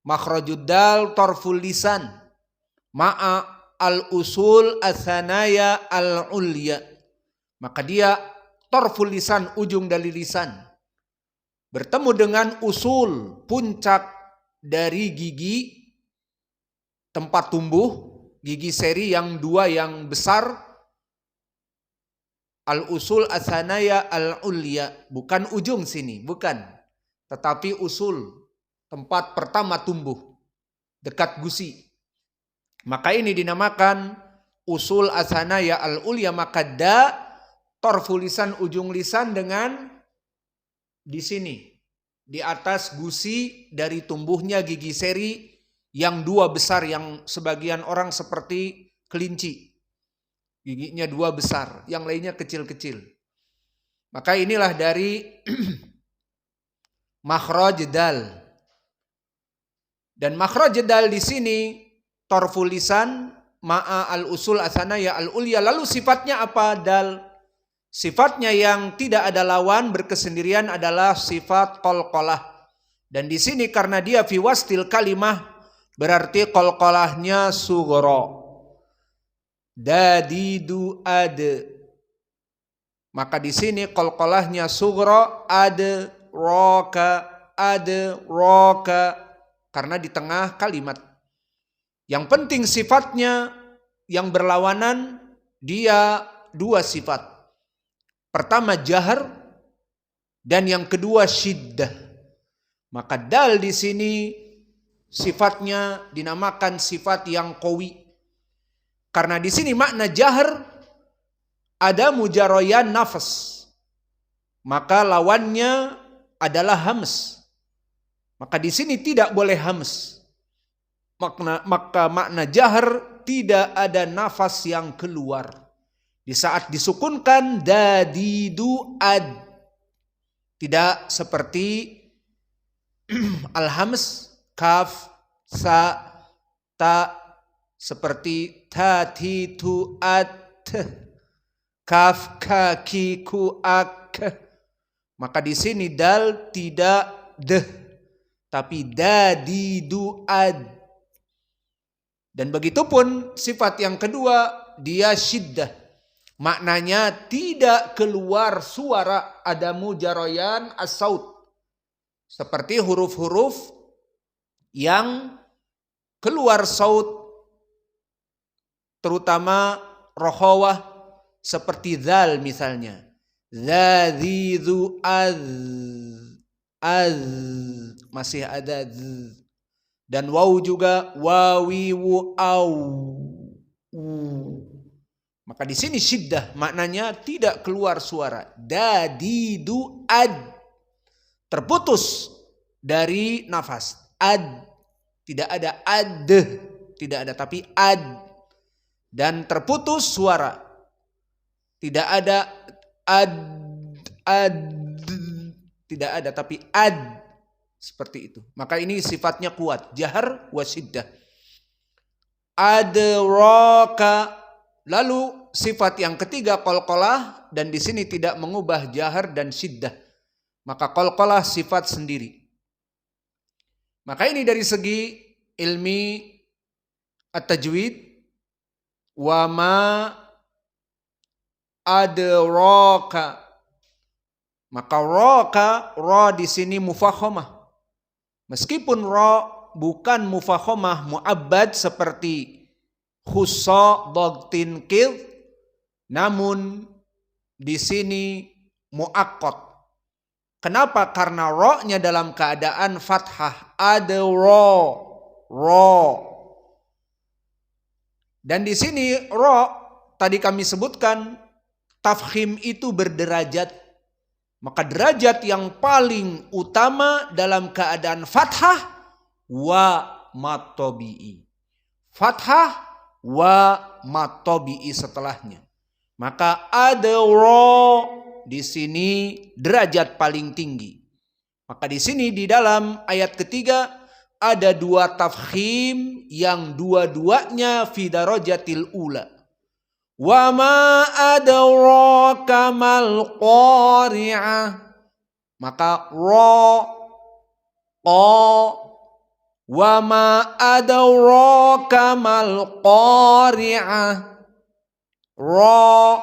makhrajud dal tarful lisan ma'a al-usul atsanaya al-ulya. Maka dia tarful lisan, ujung dari lisan, bertemu dengan usul, puncak dari gigi tempat tumbuh, gigi seri yang dua yang besar, al-usul atsanaya al-ulya, bukan ujung sini, bukan, tetapi usul, tempat pertama tumbuh, dekat gusi. Maka ini dinamakan usul atsanaya al-ulya. Maka da, tarful lisan, ujung lisan dengan di sini, di atas gusi dari tumbuhnya gigi seri yang dua besar, yang sebagian orang seperti kelinci. Giginya dua besar, yang lainnya kecil-kecil. Maka inilah dari makhraj dal. Dan makhraj dal di sini tarful lisan ma'a al-usul atsanaya al-ulya. Lalu sifatnya apa dal? Sifatnya yang tidak ada lawan, berkesendirian adalah sifat qalqalah. Dan di sini karena dia fi wastil kalimah, berarti qalqalahnya sughra. Dadidu ad. Maka di sini qalqalahnya sughra, ad roka, karena di tengah kalimat. Yang penting sifatnya yang berlawanan, dia dua sifat. Pertama jahar, dan yang kedua syiddah. Maka dal di sini sifatnya dinamakan sifat yang qawi. Karena di sini makna jahar ada mujarrayan nafas, maka lawannya adalah hams. Maka di sini tidak boleh hams. Maka makna jahar tidak ada nafas yang keluar. Di saat disukunkan dadidu ad, tidak seperti al-hams, kaf, sa, ta, seperti tatitu at, kaf, kaki, ku, ak. Maka di sini dal tidak deh, tapi dadidu ad. Dan begitupun sifat yang kedua, dia syiddah. Maknanya tidak keluar suara, ada mujarrayan as-saut. Seperti huruf-huruf yang keluar saut, terutama rokhawah, seperti zal misalnya. Zadhidu az, masih ada z. Dan waw juga wawiwu au. Maka di sini syiddah, maknanya tidak keluar suara. Dadidu ad, terputus dari nafas. Ad, tidak ada ad, tidak ada, tapi ad. Dan terputus suara, tidak ada ad, tidak ada, tapi ad, seperti itu. Maka ini sifatnya kuat, jahar wa syiddah. Adraka. Lalu sifat yang ketiga qalqalah, dan di sini tidak mengubah jahar dan syiddah. Maka qalqalah sifat sendiri. Maka ini dari segi ilmi at-tajwid. Wa ma adraka. Maka ra di sini mufakhamah. Meskipun ra bukan mufakhamah mu'abbad seperti khussa dhagtin kid, namun di sini muaqqad. Kenapa? Karena ra-nya dalam keadaan fathah. Ada ra. Dan di sini ra, tadi kami sebutkan tafkhim itu berderajat. Maka derajat yang paling utama dalam keadaan fathah wa matobi'i. Fathah wa matobi'i setelahnya. Maka ada ra di sini derajat paling tinggi. Maka di sini di dalam ayat ketiga ada dua tafkhim yang dua-duanya fi darajatil ula. Wa ma adraka mal qari'ah. Maka ra, qa, Wa ma adraka mal qari'ah. Ra,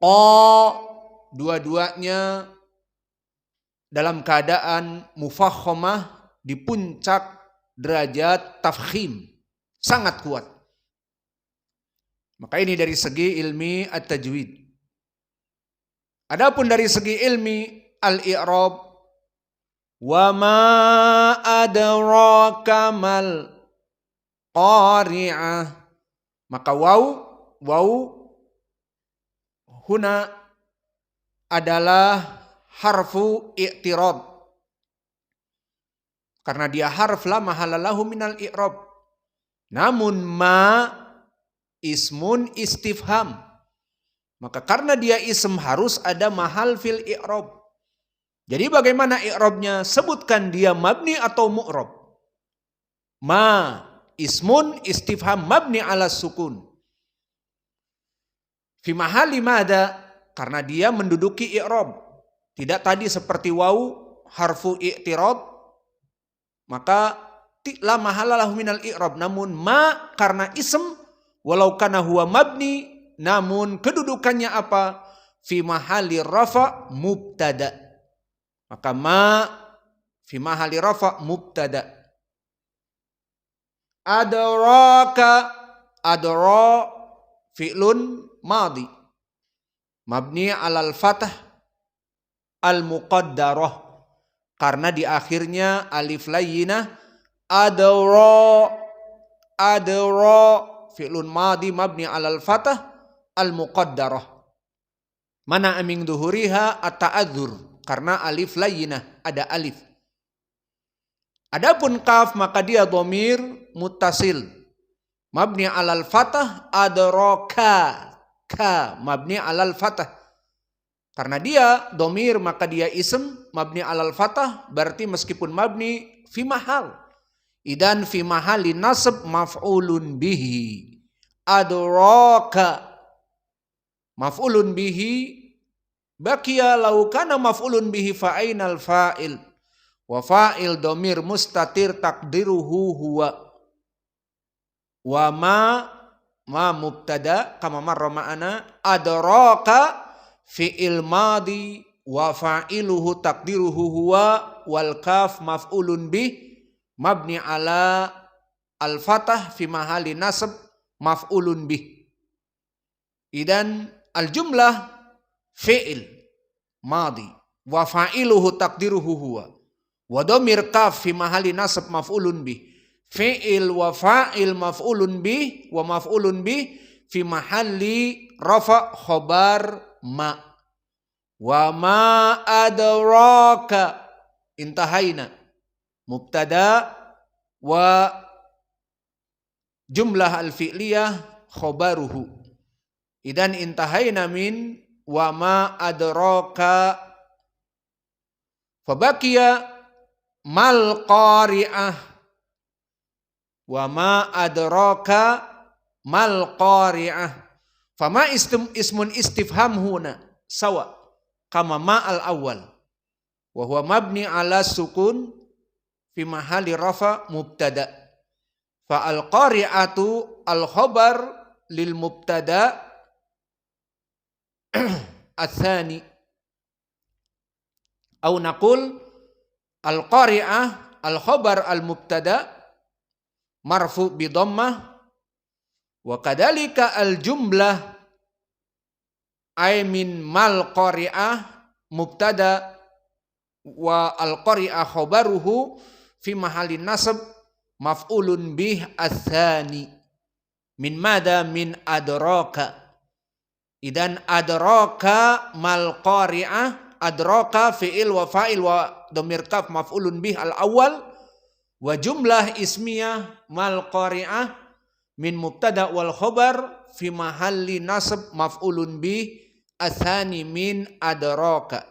qa, dua-duanya dalam keadaan mufakhamah di puncak derajat tafkhim, sangat kuat. Maka ini dari segi ilmi at-tajwid. Adapun dari segi ilmi al-i'rab, wa ma adraka mal qari'ah, maka waw huna adalah harfu i'tirad, karena dia harf la mahalalahu minal i'rab. Namun ma ismun istifham, maka karena dia ism harus ada mahal fil i'rab. Jadi bagaimana i'rabnya? Sebutkan dia mabni atau mu'rab. Ma ismun istifham mabni ala sukun. Fi mahali mada, karena dia menduduki i'rab. Tidak tadi seperti waw harfu i'tirad, maka la mahala lahu minal i'rab. Namun ma karena ism, walau kana huwa mabni, namun kedudukannya apa? Fi mahali rafa mubtada. Maka ma fi mahali rafa mubtada. Adraka, adra fi'lun madi mabni alal fathah al muqaddarah, karena di akhirnya alif layyinah. Adra fi'lun madi mabni alal fathah al muqaddarah, mana aming duhuriha at-ta'adzur, karena alif layyinah, ada alif. Adapun kaf maka dia dhamir muttasil mabni alal fathah. Adraka, ka mabni alal fathah, karena dia dhamir maka dia ism mabni alal fathah, berarti meskipun mabni fi mahal, idan fi mahali nasab maf'ulun bihi. Adraka maf'ulun bihi, baqiya law kana maf'ulun bihi fa ainal fa'il, wa fa'il dhamir mustatir takdiruhu huwa. Wa ma mubtada kama marra ma'ana. Adraka fi'il madi wa fa'iluhu takdiruhu huwa, wal kaf maf'ulun bih mabni ala al-fatah fi mahali nasab maf'ulun bih. Idan al-jumlah fi'il madi wa fa'iluhu takdiruhu huwa, wa dhamir kaf fi mahali nasab maf'ulun bih. Fi'il wa fa'il maf'ulun bih wa maf'ulun bih fi mahalli rafa khobar ma. Wa ma adraka intahaina mubtada wa jumlah al-fi'liyah khobaruhu. Idan intahaina min wa ma adraka, fabaqiya mal qari'ah. Wa ma adraka mal qari'ah, fama ismun istifham huna sawa kama ma al awal, wa huwa mabni ala sukun fi mahali rafa mubtada. Fa al qari'atu al khabar lil mubtada atsani, au naqul al qari'ah al khabar al mubtada marfu bi dhammah, wa kadzalika al jumlah ay min mal qari'ah mubtada wa al qari'ah khabaruhu fi mahalin nasab maf'ulun bih ats-tsani min mada min adraka. Idan adraka mal qari'ah, adraka fi'il wa fa'il wa dhamir kaf maf'ulun bih al awal, wa jumlah ismiyah mal qari'ah min mubtada wal khabar fi mahalli nasab maf'ulun bih atsani min adraka.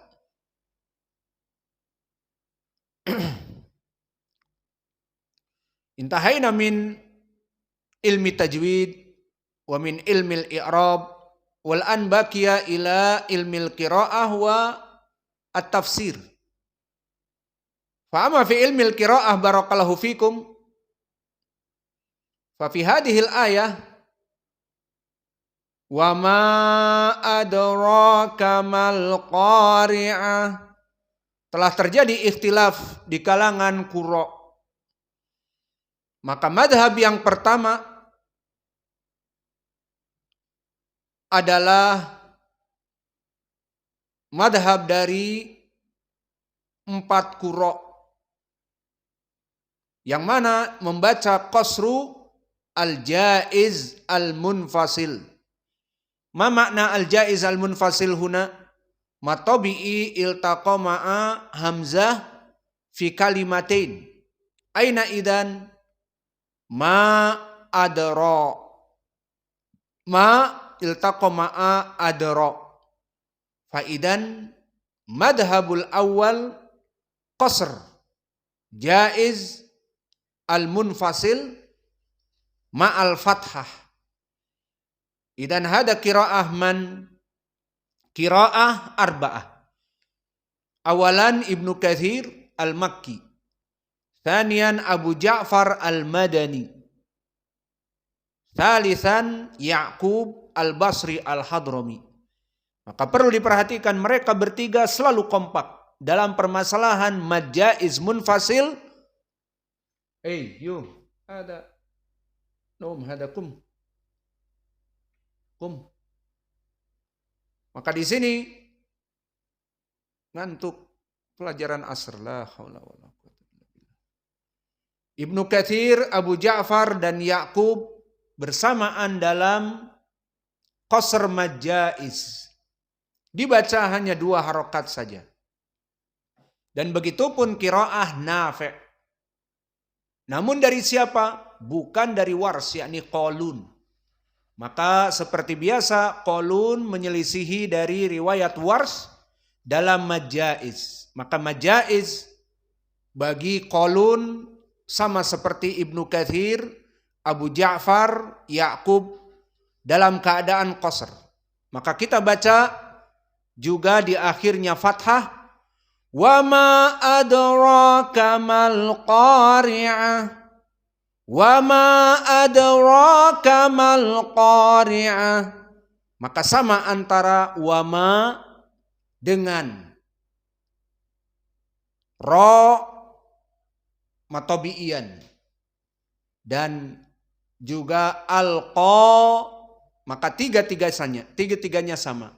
Intahaina min ilmi tajwid wa min ilmi al-i'rab, wal an baqiya ila ilmi al-qira'ah wa at-tafsir. Fa amma fi ilmil qiraah barakallahu fikum fa fi hadhil ayah wa ma adraka mal qari'ah, telah terjadi ikhtilaf di kalangan qurra. Maka madhab yang pertama adalah madhab dari 4 qurra, yang mana membaca qasru al-jaiz al-munfasil. Ma makna al-jaiz al-munfasil huna? Matabi'i iltaqa ma'a hamzah fi kalimatain. Aina idan ma adra. Ma iltaqa ma'a adra. Faidan madhabul awal qasr jaiz al-munfasil ma'al fathah. Idan hada qiraah man? Qiraah arba'ah. Awalan Ibnu Katsir al-Makki. Thaniyan Abu Ja'far al-Madani. Thalithan Ya'qub al-Basri al-Hadrami. Maka perlu diperhatikan mereka bertiga selalu kompak dalam permasalahan mad jaiz munfasil. Ada kum. Maka di sini ngantuk pelajaran asr, la haula wala quwwata illa billah. Ibnu Katsir, Abu Ja'far dan Ya'qub bersamaan dalam qasr mad jaiz. Dibaca hanya 2 harokat saja. Dan begitupun qiraah Nafi'. Namun dari siapa? Bukan dari Wars, yakni Qalun. Maka seperti biasa Qalun menyelisihi dari riwayat Wars dalam mad jaiz. Maka mad jaiz bagi Qalun sama seperti Ibnu Katsir, Abu Ja'far, Ya'qub dalam keadaan qasr. Maka kita baca juga di akhirnya fathah. Wa ma adraka mal qari'ah. Wa ma adraka mal qari'ah. Maka sama antara wa ma dengan ra matobi'ian dan juga alqa, maka tiga-tiganya sama.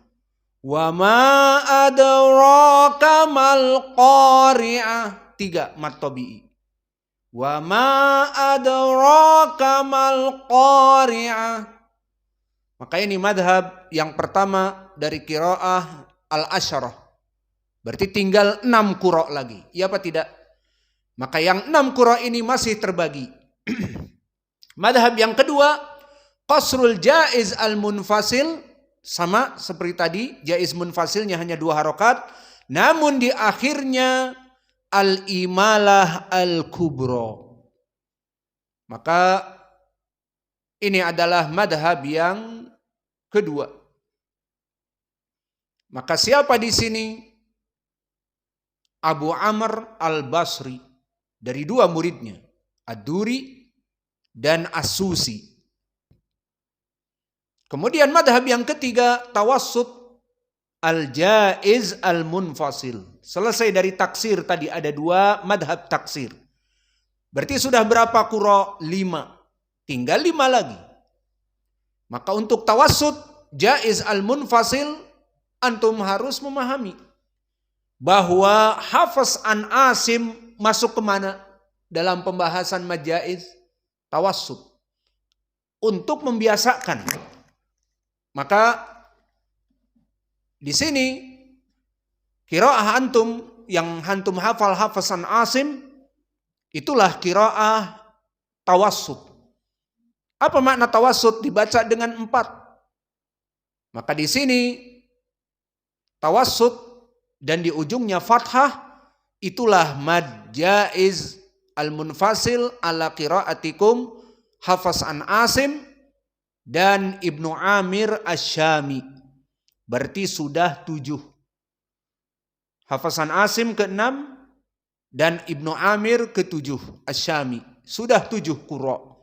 Wa ma adraka mal qari'ah, 3 mad tabi'i. Wa ma adraka mal qari'ah. Maka ini madhab yang pertama dari qiraah al-asyarah. Berarti tinggal 6 qura lagi. Ya apa tidak? Maka yang 6 qura ini masih terbagi. Madhab yang kedua, qasrul jaiz al-munfasil. Sama seperti tadi, jaiz munfasilnya hanya 2 harokat. Namun di akhirnya al-imalah al-kubra. Maka ini adalah madhab yang kedua. Maka siapa di sini? Abu Amr al-Basri. Dari 2 muridnya. Ad-Duri dan As-Susi. Kemudian madhab yang ketiga, tawassut al-jaiz al-munfasil. Selesai dari taksir tadi, ada 2 madhab taksir. Berarti sudah berapa qura? 5. Tinggal 5 lagi. Maka untuk tawassut jaiz al-munfasil, antum harus memahami bahwa Hafs an Asim masuk kemana dalam pembahasan mad jaiz? Tawassut. Untuk membiasakan. Maka di sini qiraah antum yang antum hafal Hafs an Asim, itulah qiraah tawassut. Apa makna tawassut? Dibaca dengan 4. Maka di sini tawassut dan di ujungnya fathah, itulah mad jaiz al-munfasil ala qiraatikum Hafs an Asim dan Ibnu Amir Asy-Syami. Berarti sudah 7. Hafs an Asim ke-6, Dan Ibnu Amir ketujuh, Asyami. Sudah 7 qurra.